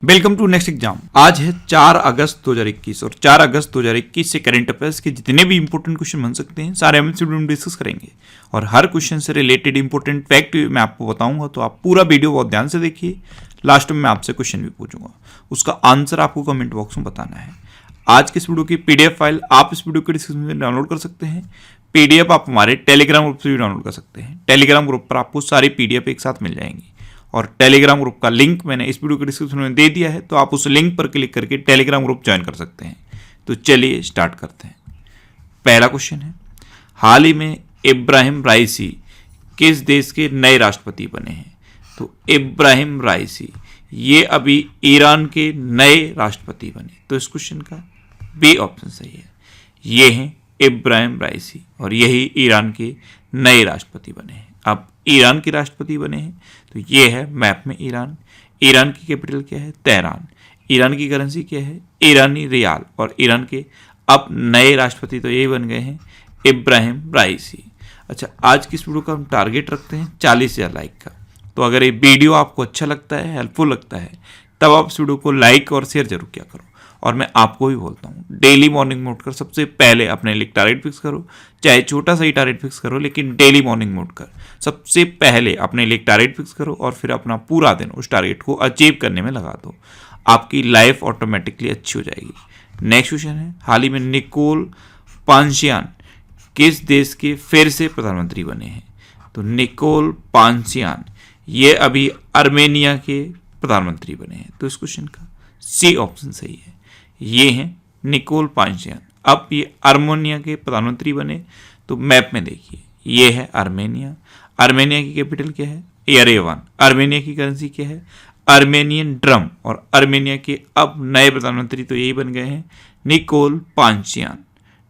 Welcome to next exam. आज है 4 अगस्त 2021 और 4 अगस्त 2021 से करंट अफेयर्स के जितने भी इंपॉर्टेंट क्वेश्चन बन सकते हैं सारे एमसीक्यू में डिस्कस करेंगे और हर क्वेश्चन से रिलेटेड इंपॉर्टेंट फैक्ट मैं आपको बताऊंगा, तो आप पूरा वीडियो बहुत ध्यान से देखिए। लास्ट में मैं आपसे क्वेश्चन भी पूछूंगा, उसका आंसर आपको कमेंट बॉक्स में बताना है। आज के इस वीडियो की पीडीएफ फाइल आप इस वीडियो के डिस्क्रिप्शन में डाउनलोड कर सकते हैं। पीडीएफ आप हमारे टेलीग्राम ग्रुप से भी डाउनलोड कर सकते हैं। टेलीग्राम ग्रुप पर आपको सारी पीडीएफ एक साथ मिल जाएंगी और टेलीग्राम ग्रुप का लिंक मैंने इस वीडियो के डिस्क्रिप्शन में दे दिया है, तो आप उस लिंक पर क्लिक करके टेलीग्राम ग्रुप ज्वाइन कर सकते हैं। तो चलिए स्टार्ट करते हैं। पहला क्वेश्चन है, हाल ही में इब्राहिम राइसी किस देश के नए राष्ट्रपति बने हैं? तो इब्राहिम राइसी ये अभी ईरान के नए राष्ट्रपति बने, तो इस क्वेश्चन का बी ऑप्शन सही है। ये हैं इब्राहिम राइसी और यही ईरान के नए राष्ट्रपति बने हैं। अब ईरान के राष्ट्रपति बने हैं, तो ये है मैप में ईरान। ईरान की कैपिटल क्या है? तेहरान। ईरान की करेंसी क्या है? ईरानी रियाल। और ईरान के अब नए राष्ट्रपति तो यही बन गए हैं, इब्राहिम राइसी। अच्छा, आज की इस वीडियो का हम टारगेट रखते हैं 40,000 लाइक का। तो अगर ये वीडियो आपको अच्छा लगता है, हेल्पफुल लगता है, तब आप इस वीडियो को लाइक और शेयर जरूर किया करो। और मैं आपको भी बोलता हूँ, डेली मॉर्निंग में उठकर सबसे पहले अपने लिए टारगेट फिक्स करो, चाहे छोटा सा ही टारगेट फिक्स करो, लेकिन डेली मॉर्निंग में उठकर सबसे पहले अपने लिए टारगेट फिक्स करो और फिर अपना पूरा दिन उस टारगेट को अचीव करने में लगा दो। आपकी लाइफ ऑटोमेटिकली अच्छी हो जाएगी। नेक्स्ट क्वेश्चन है, हाल ही में निकोल पांशियान किस देश के फिर से प्रधानमंत्री बने हैं? तो निकोल पांशियान ये अभी आर्मेनिया के प्रधानमंत्री बने हैं, तो इस क्वेश्चन का सी ऑप्शन सही है। ये हैं निकोल पांशियान। अब ये आर्मेनिया के प्रधानमंत्री बने, तो मैप में देखिए ये है आर्मेनिया। आर्मेनिया की कैपिटल क्या है? येरेवन। आर्मेनिया की करेंसी क्या है? Armenian drum. और आर्मेनिया के अब नए प्रधानमंत्री तो यही बन गए हैं, निकोल पांशियान।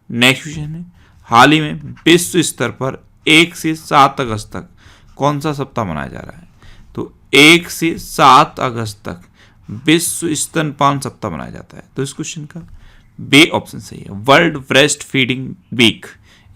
नेक्स्ट क्वेश्चन है, हाल ही में विश्व स्तर पर 1 से 7 अगस्त तक कौन सा सप्ताह मनाया जा रहा है? तो 1 से 7 अगस्त तक विश्व स्तनपान सप्ताह मनाया जाता है, तो इस क्वेश्चन का बी ऑप्शन सही है। वर्ल्ड ब्रेस्ट फीडिंग वीक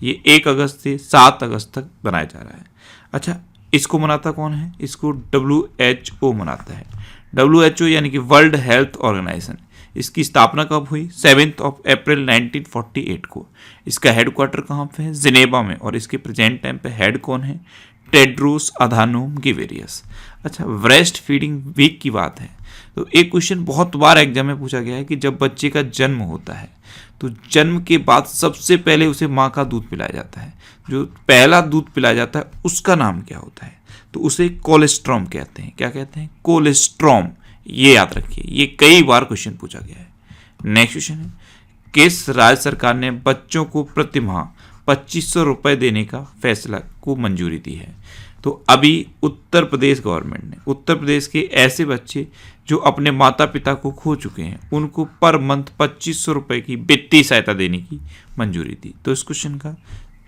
ये 1 अगस्त से 7 अगस्त तक बनाया जा रहा है। अच्छा, इसको मनाता कौन है? इसको WHO मनाता है। WHO यानी कि वर्ल्ड हेल्थ ऑर्गेनाइजेशन। इसकी स्थापना कब हुई? 7 अप्रैल 1948 को। इसका हेडक्वार्टर कहाँ पे है? जिनेवा में। और इसके प्रेजेंट टाइम पे हेड कौन है? Tedros Adhanom Ghebreyesus. अच्छा, ब्रेस्ट फीडिंग वीक की बात है, तो एक क्वेश्चन बहुत बार एग्जाम में पूछा गया है कि जब बच्चे का जन्म होता है तो जन्म के बाद सबसे पहले उसे माँ का दूध पिलाया जाता है। जो पहला दूध पिलाया जाता है उसका नाम क्या होता है? तो उसे कोलेस्ट्रॉम कहते हैं। क्या कहते हैं? कोलेस्ट्रॉम। ये याद रखिए, ये कई बार क्वेश्चन पूछा गया है। नेक्स्ट क्वेश्चन है, किस राज्य सरकार ने बच्चों को प्रति माह 2500 रुपये देने का फैसला को मंजूरी दी है? तो अभी उत्तर प्रदेश गवर्नमेंट ने उत्तर प्रदेश के ऐसे बच्चे जो अपने माता पिता को खो चुके हैं उनको पर मंथ 2500 रुपये की वित्तीय सहायता देने की मंजूरी दी, तो इस क्वेश्चन का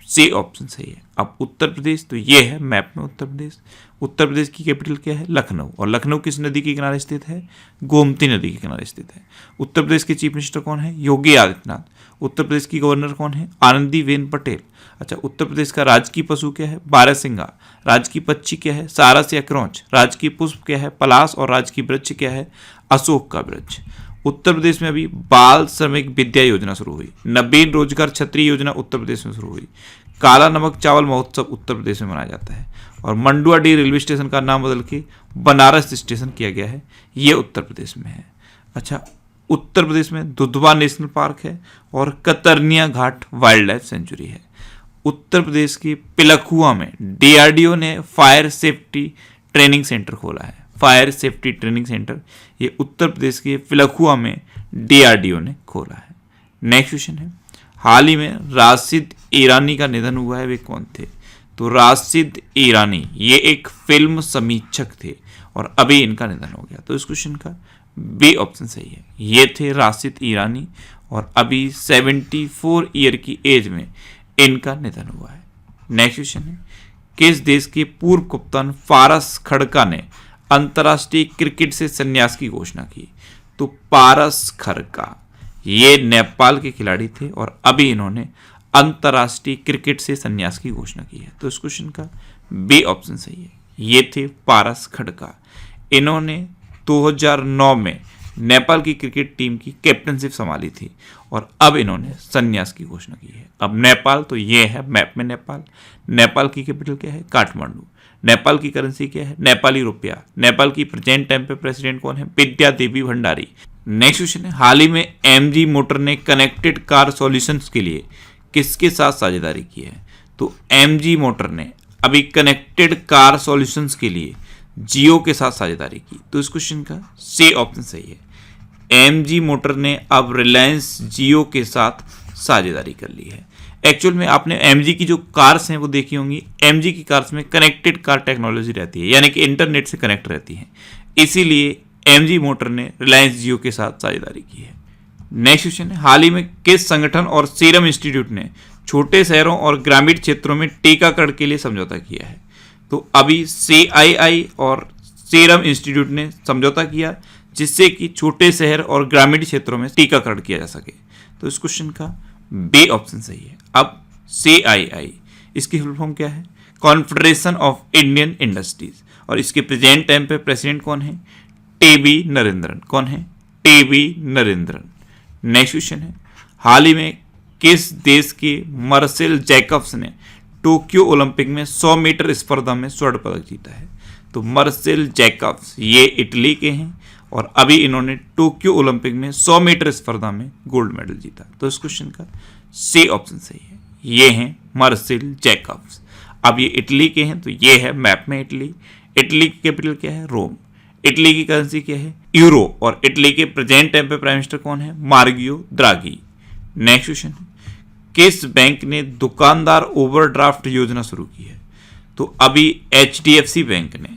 सी ऑप्शन सही है। अब उत्तर प्रदेश तो ये है मैप में उत्तर प्रदेश। उत्तर प्रदेश की कैपिटल क्या है? लखनऊ। और लखनऊ किस नदी के किनारे स्थित है? गोमती नदी के किनारे स्थित है। उत्तर प्रदेश के चीफ मिनिस्टर कौन है? योगी आदित्यनाथ। उत्तर प्रदेश की गवर्नर कौन है? आनंदीबेन पटेल। अच्छा, उत्तर प्रदेश का राजकीय पशु क्या है? बारहसिंगा। राजकीय पक्षी क्या है? सारस या क्रौंच। राजकीय पुष्प क्या है? पलाश। और राजकीय वृक्ष क्या है? अशोक का वृक्ष। उत्तर प्रदेश में अभी बाल श्रमिक विद्या योजना शुरू हुई। नवीन रोजगार छतरी योजना उत्तर प्रदेश में शुरू हुई। काला नमक चावल महोत्सव उत्तर प्रदेश में मनाया जाता है। और मंडुआडीह रेलवे स्टेशन का नाम बदल के बनारस स्टेशन किया गया है, ये उत्तर प्रदेश में है। अच्छा, उत्तर प्रदेश में दुधवा नेशनल पार्क है और कतरनिया घाट वाइल्ड लाइफ सेंचुरी है। उत्तर प्रदेश के पिलखुआ में DRDO ने फायर सेफ्टी ट्रेनिंग सेंटर खोला है। फायर सेफ्टी ट्रेनिंग सेंटर ये उत्तर प्रदेश के पिलखुआ में DRDO ने खोला है। नेक्स्ट क्वेश्चन है, हाल ही में राशिद ईरानी का निधन हुआ है, वे कौन थे? तो राशिद ईरानी ये एक फिल्म समीक्षक थे और अभी इनका निधन हो गया, तो इस क्वेश्चन का बी ऑप्शन सही है। ये थे राशिद ईरानी और अभी 74 ईयर की एज में इनका निधन हुआ है। नेक्स्ट क्वेश्चन है, किस देश के पूर्व कप्तान पारस खड़का ने अंतर्राष्ट्रीय क्रिकेट से संन्यास की घोषणा की? तो पारस खड़का ये नेपाल के खिलाड़ी थे और अभी इन्होंने अंतर्राष्ट्रीय क्रिकेट से संन्यास की घोषणा की है, तो इस क्वेश्चन का बी ऑप्शन सही है। ये थे पारस खड़का। इन्होंने 2009 में नेपाल की क्रिकेट टीम की कैप्टनशिप संभाली थी और अब इन्होंने संन्यास की घोषणा की है। अब नेपाल तो ये है मैप में नेपाल। नेपाल की कैपिटल क्या है? काठमांडू। नेपाल की करेंसी क्या है? नेपाली रुपया। नेपाल की प्रेजेंट टाइम पे प्रेसिडेंट कौन है? विद्या देवी भंडारी। नेक्स्ट क्वेश्चन है, हाल ही में एमजी मोटर ने कनेक्टेड कार सॉल्यूशंस के लिए किसके साथ साझेदारी की है? तो एमजी मोटर ने अभी कनेक्टेड कार सॉल्यूशंस के लिए जियो के साथ साझेदारी की। तो इस क्वेश्चन का सी ऑप्शन सही है। एमजी मोटर ने अब रिलायंस जियो के साथ साझेदारी कर ली है। एक्चुअल में आपने एमजी की जो कार्स हैं वो देखी होंगी। एमजी की कार्स में कनेक्टेड कार टेक्नोलॉजी रहती है, यानी कि इंटरनेट से कनेक्ट रहती है, इसीलिए एमजी मोटर ने रिलायंस जियो के साथ साझेदारी की है। नेक्स्ट क्वेश्चन है, हाल ही में किस संगठन और सीरम इंस्टीट्यूट ने छोटे शहरों और ग्रामीण क्षेत्रों में टीकाकरण के लिए समझौता किया है? तो अभी CII और सीरम इंस्टीट्यूट ने समझौता किया जिससे कि छोटे शहर और ग्रामीण क्षेत्रों में टीकाकरण किया जा सके। तो इस क्वेश्चन का बी ऑप्शन सही है। अब CII इसकी फुल फॉर्म क्या है? Confederation of Indian industries. और इसके प्रेजेंट टाइम पे प्रेसिडेंट कौन है? टीबी नरेंद्रन। कौन है? टीबी नरेंद्रन। नेक्स्ट क्वेश्चन है, हाल ही में किस देश के मार्सेल जैकब्स ने टोक्यो ओलंपिक में 100 मीटर स्पर्धा में स्वर्ण पदक जीता है? तो मार्सेल जैकब्स ये इटली के हैं और अभी इन्होंने टोक्यो ओलंपिक में 100 मीटर स्पर्धा में गोल्ड मेडल जीता। तो इस क्वेश्चन का सी ऑप्शन सही है। ये हैं मार्सेल जैकब्स। अब ये इटली के हैं तो ये है मैप में इटली। इटली की कैपिटल क्या है? रोम। इटली की करेंसी क्या है? यूरो। और इटली के प्रेजेंट टाइम पे प्राइम मिनिस्टर कौन है? मार्गियो द्रागी। नेक्स्ट क्वेश्चन है, किस बैंक ने दुकानदार ओवरड्राफ्ट योजना शुरू की है? तो अभी HDFC बैंक ने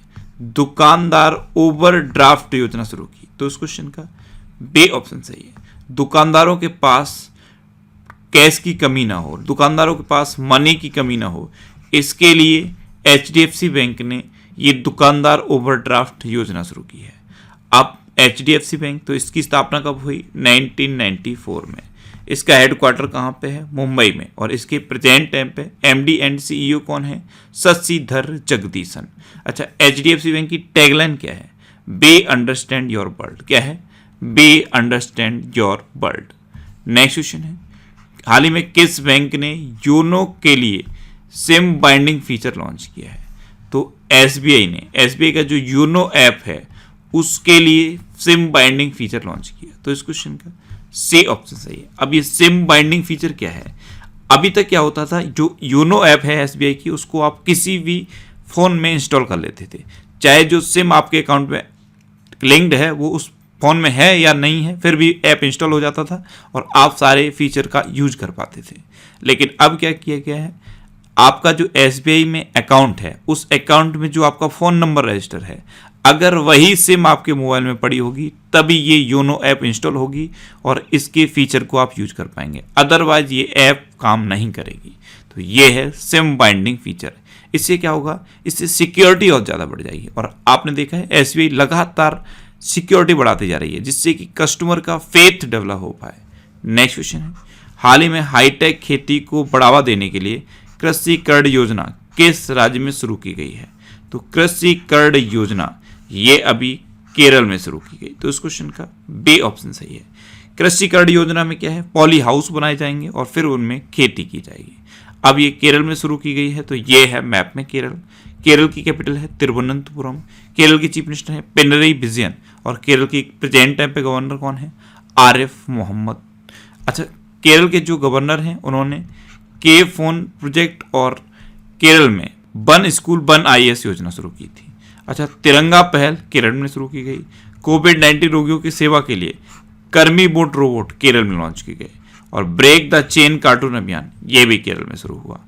दुकानदार ओवरड्राफ्ट योजना शुरू की। तो इस क्वेश्चन का बी ऑप्शन सही है। दुकानदारों के पास कैश की कमी ना हो, दुकानदारों के पास मनी की कमी ना हो, इसके लिए HDFC बैंक ने ये दुकानदार ओवरड्राफ्ट योजना शुरू की है। अब HDFC बैंक तो इसकी स्थापना कब हुई? 1994 में। इसका हेडक्वार्टर कहाँ पे है? मुंबई में। और इसके प्रेजेंट टाइम पे MD एंड CEO कौन है? शशिधर जगदीशन। अच्छा, HDFC बैंक की टैगलाइन क्या है? Be understand your world. क्या है? Be understand your world. Next question है, हाल ही में किस बैंक ने योनो के लिए सिम बाइंडिंग फीचर लॉन्च किया है? तो SBI ने, SBI का जो योनो ऐप है उसके लिए सिम बाइंडिंग फीचर लॉन्च किया। तो इस क्वेश्चन का सी ऑप्शन सही है। अब ये सिम बाइंडिंग फीचर क्या है? अभी तक क्या होता था, जो योनो ऐप है SBI की उसको आप किसी भी फोन में इंस्टॉल कर लेते थे, चाहे जो सिम आपके अकाउंट में लिंक्ड है वो उस फोन में है या नहीं है, फिर भी ऐप इंस्टॉल हो जाता था और आप सारे फीचर का यूज कर पाते थे। लेकिन अब क्या किया गया है, आपका जो SBI में अकाउंट है उस अकाउंट में जो आपका फ़ोन नंबर रजिस्टर है, अगर वही सिम आपके मोबाइल में पड़ी होगी तभी ये योनो ऐप इंस्टॉल होगी और इसके फीचर को आप यूज कर पाएंगे, अदरवाइज ये ऐप काम नहीं करेगी। तो ये है सिम बाइंडिंग फीचर। इससे क्या होगा? इससे सिक्योरिटी और ज़्यादा बढ़ जाएगी और आपने देखा है SBI लगातार सिक्योरिटी बढ़ाती जा रही है जिससे कि कस्टमर का फेथ डेवलप हो पाए। नेक्स्ट क्वेश्चन है, हाल ही में हाईटेक खेती को बढ़ावा देने के लिए कृषि कर्ड योजना किस राज्य में शुरू की गई है? तो कृषि कर्ड योजना ये अभी केरल में शुरू की गई। तो इस क्वेश्चन का बी ऑप्शन सही है। कृषि कर्ड योजना में क्या है? पॉली हाउस बनाए जाएंगे और फिर उनमें खेती की जाएगी। अब ये केरल में शुरू की गई है तो ये है मैप में केरल। केरल की कैपिटल है तिरुवनंतपुरम। केरल की चीफ मिनिस्टर है पिनरई विजयन और केरल की प्रेजेंट टाइम पे गवर्नर कौन है? आरिफ मोहम्मद। अच्छा, केरल के जो गवर्नर हैं उन्होंने के फोन प्रोजेक्ट और केरल में वन स्कूल वन IAS योजना शुरू की थी। अच्छा, तिरंगा पहल केरल में शुरू की गई। कोविड-19 रोगियों की सेवा के लिए कर्मी बोट रोबोट केरल में लॉन्च की गई और ब्रेक द चेन कार्टून अभियान ये भी केरल में शुरू हुआ।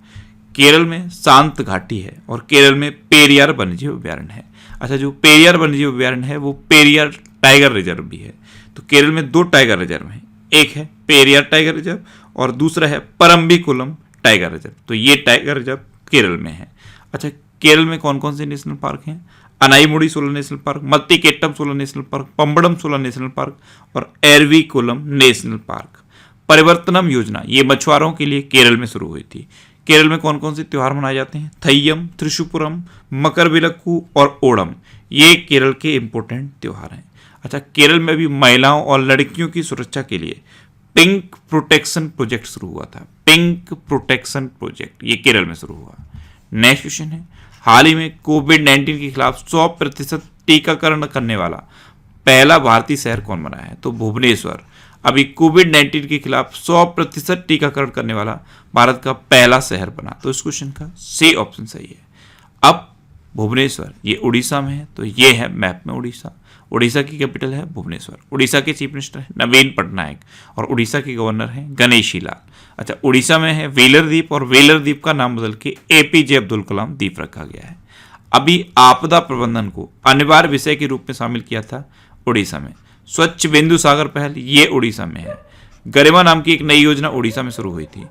केरल में शांत घाटी है और केरल में पेरियार वन्यजीव अभ्यारण्य है। अच्छा, जो पेरियार वन्यजीव अभ्यारण्य है वो पेरियार टाइगर रिजर्व भी है। तो केरल में 2 टाइगर रिजर्व हैं, एक है पेरियार टाइगर रिजर्व और दूसरा है परम्बिकुलम टाइगर रिजर्व। तो ये टाइगर रिजर्व केरल में है। अच्छा, केरल में कौन कौन से नेशनल पार्क हैं? Anamudi solar national park, Mathikettan solar national park, Pambadum solar national park और एरवीकुलम नेशनल पार्क। परिवर्तनम योजना ये मछुआरों के लिए केरल में शुरू हुई थी। केरल में कौन कौन से त्यौहार मनाए जाते हैं? थय्यम, त्रिशुपुरम, मकरविलक्कू और ओणम, ये केरल के इंपॉर्टेंट त्यौहार हैं। अच्छा, केरल में भी महिलाओं और लड़कियों की सुरक्षा के लिए पिंक प्रोटेक्शन प्रोजेक्ट शुरू हुआ था। पिंक प्रोटेक्शन प्रोजेक्ट ये केरल में शुरू हुआ। नेक्स्ट क्वेश्चन है, हाल ही में कोविड-19 के खिलाफ 100% टीकाकरण करने वाला पहला भारतीय शहर कौन बना है? तो भुवनेश्वर अभी कोविड-19 के खिलाफ 100% टीकाकरण करने वाला भारत का पहला शहर बना। तो इस क्वेश्चन का सी ऑप्शन सही है। अब भुवनेश्वर ये उड़ीसा में है, तो ये है मैप में उड़ीसा। उड़ीसा की कैपिटल है भुवनेश्वर। उड़ीसा के चीफ मिनिस्टर है नवीन पटनायक और उड़ीसा के गवर्नर हैं गणेशी लाल। अच्छा, उड़ीसा में है व्हीलर द्वीप और व्हीलर द्वीप का नाम बदल के एपीजे अब्दुल कलाम द्वीप रखा गया है। अभी आपदा प्रबंधन को अनिवार्य विषय के रूप में शामिल किया था उड़ीसा में। स्वच्छ बिंदु सागर पहल ये उड़ीसा में है। गरिमा नाम की एक नई योजना उड़ीसा में शुरू हुई थी।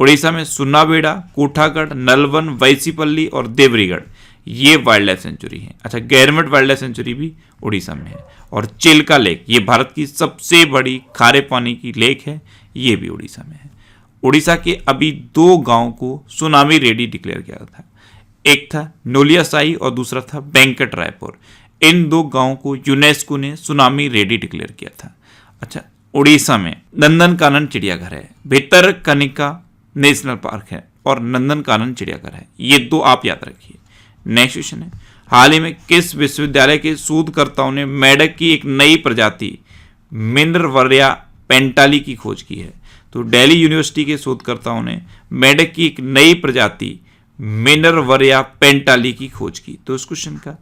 उड़ीसा में सुन्नाबेड़ा, कोठागढ़, नलवन, वैसीपल्ली और देवरीगढ़ ये वाइल्ड लाइफ सेंचुरी है। अच्छा, गैरमट वाइल्ड लाइफ सेंचुरी भी उड़ीसा में है। और चिल्का लेक ये भारत की सबसे बड़ी खारे पानी की लेक है, ये भी उड़ीसा में है। उड़ीसा के अभी 2 गांव को सुनामी रेडी डिक्लेयर किया था। एक था नोलियासाई और दूसरा था वेंकट रायपुर। इन 2 गांवों को यूनेस्को ने सुनामी रेडी डिक्लेयर किया था। अच्छा, उड़ीसा में नंदनकानन चिड़ियाघर है, भितरकनिका नेशनल पार्क है और नंदनकानन चिड़ियाघर है। ये 2 आप याद रखिए। नेक्स्ट क्वेश्चन है, हाल ही में किस विश्वविद्यालय के शोधकर्ताओं ने मेढक की एक नई प्रजाति मिनरवरिया पेंटाली की खोज की है? तो दिल्ली यूनिवर्सिटी के शोधकर्ताओं ने मेढक की एक नई प्रजाति मिनरवरिया पेंटाली की खोज की। तो इस क्वेश्चन का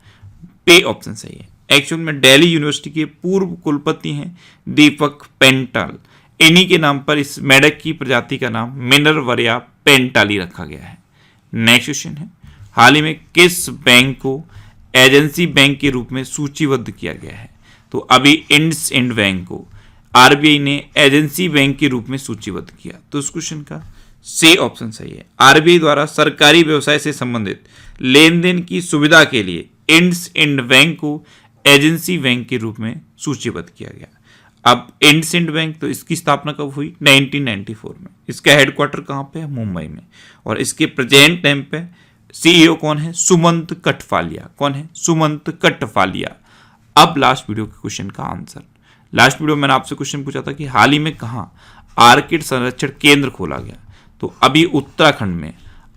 पे ऑप्शन सही है। एक्चुअल में दिल्ली यूनिवर्सिटी के पूर्व कुलपति हैं दीपक पेंटाल। इन्हीं के नाम पर इस मेढक की प्रजाति का नाम मिनरवरिया पेंटाली रखा गया है। नेक्स्ट क्वेश्चन है, हाल ही में किस बैंक को एजेंसी बैंक के रूप में सूचीबद्ध किया गया है? तो अभी इंडसइंड बैंक को आरबीआई ने एजेंसी बैंक के रूप में सूचीबद्ध किया। तो इस क्वेश्चन का सी ऑप्शन सही है। आरबीआई द्वारा सरकारी व्यवसाय से संबंधित लेन देन की सुविधा के लिए इंडसइंड बैंक को एजेंसी बैंक के रूप में सूचीबद्ध किया गया। अब इंडसइंड बैंक तो इसकी स्थापना कब हुई? 1994 में। इसका हेडक्वार्टर कहाँ पे है? मुंबई में। और इसके प्रेजेंट टाइम पे सीईओ कौन है? सुमंत कठफालिया। कौन है? सुमंत कठफालिया। अब लास्ट वीडियो के क्वेश्चन का आंसर। लास्ट वीडियो में मैंने आपसे क्वेश्चन पूछा था कि हाल ही में कहाँ आर्किड संरक्षण केंद्र खोला गया? तो अभी उत्तराखंड में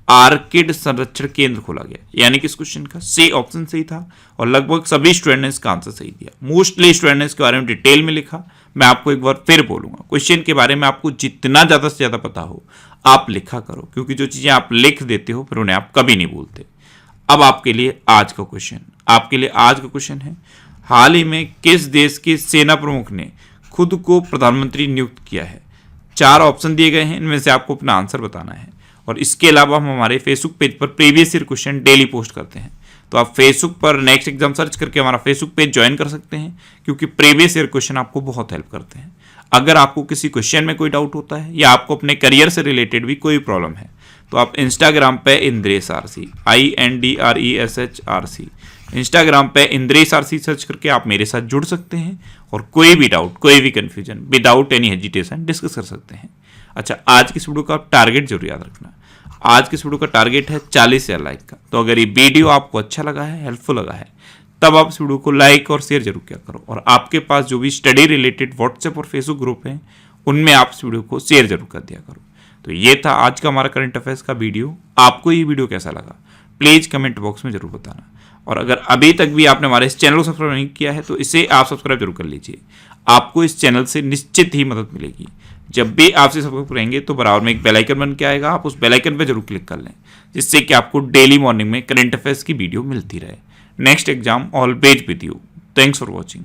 आर्किड संरक्षण केंद्र खोला गया। यानी कि इस क्वेश्चन का सी ऑप्शन सही था और लगभग सभी स्टूडेंट ने इसका आंसर सही दिया। मोस्टली स्टूडेंट ने इसके बारे में डिटेल में लिखा। मैं आपको एक बार फिर बोलूंगा, क्वेश्चन के बारे में आपको जितना ज़्यादा से ज़्यादा पता हो आप लिखा करो, क्योंकि जो चीज़ें आप लिख देते हो फिर उन्हें आप कभी नहीं भूलते। अब आपके लिए आज का क्वेश्चन है, हाल ही में किस देश के सेना प्रमुख ने खुद को प्रधानमंत्री नियुक्त किया है? 4 ऑप्शन दिए गए हैं, इनमें से आपको अपना आंसर बताना है। और इसके अलावा हम हमारे फेसबुक पेज पर previous year question daily post करते हैं, तो आप फेसबुक पर नेक्स्ट एग्जाम सर्च करके हमारा फेसबुक पेज ज्वाइन कर सकते हैं, क्योंकि प्रीवियस ईयर क्वेश्चन आपको बहुत हेल्प करते हैं। अगर आपको किसी क्वेश्चन में कोई डाउट होता है या आपको अपने करियर से रिलेटेड भी कोई प्रॉब्लम है, तो आप इंस्टाग्राम पे इंद्रेश आरसी INDRESHRC इंस्टाग्राम पे इंद्रेश आरसी सर्च करके आप मेरे साथ जुड़ सकते हैं और कोई भी डाउट, कोई भी confusion without any hesitation discuss कर सकते हैं। अच्छा, आज की इस वीडियो का आप टारगेट जरूर याद रखना। आज की इस वीडियो का टारगेट है 40,000 लाइक का। तो अगर ये वीडियो आपको अच्छा लगा है, हेल्पफुल लगा है, तब आप इस वीडियो को लाइक और शेयर जरूर किया करो। और आपके पास जो भी स्टडी रिलेटेड व्हाट्सएप और फेसबुक ग्रुप हैं, उनमें आप इस वीडियो को शेयर जरूर कर दिया करो। तो ये था आज का हमारा करंट अफेयर्स का वीडियो। आपको ये वीडियो कैसा लगा प्लीज़ कमेंट बॉक्स में जरूर बताना। और अगर अभी तक भी आपने हमारे इस चैनल को सब्सक्राइब नहीं किया है, तो इसे आप सब्सक्राइब जरूर कर लीजिए। आपको इस चैनल से निश्चित ही मदद मिलेगी। जब भी आपसे सब्सक्राइब करेंगे तो बराबर में एक बेल आइकन बन के आएगा, आप उस बेल आइकन पर जरूर क्लिक कर लें, जिससे कि आपको डेली मॉर्निंग में करंट अफेयर्स की वीडियो मिलती रहे। Next exam always with you. Thanks for watching.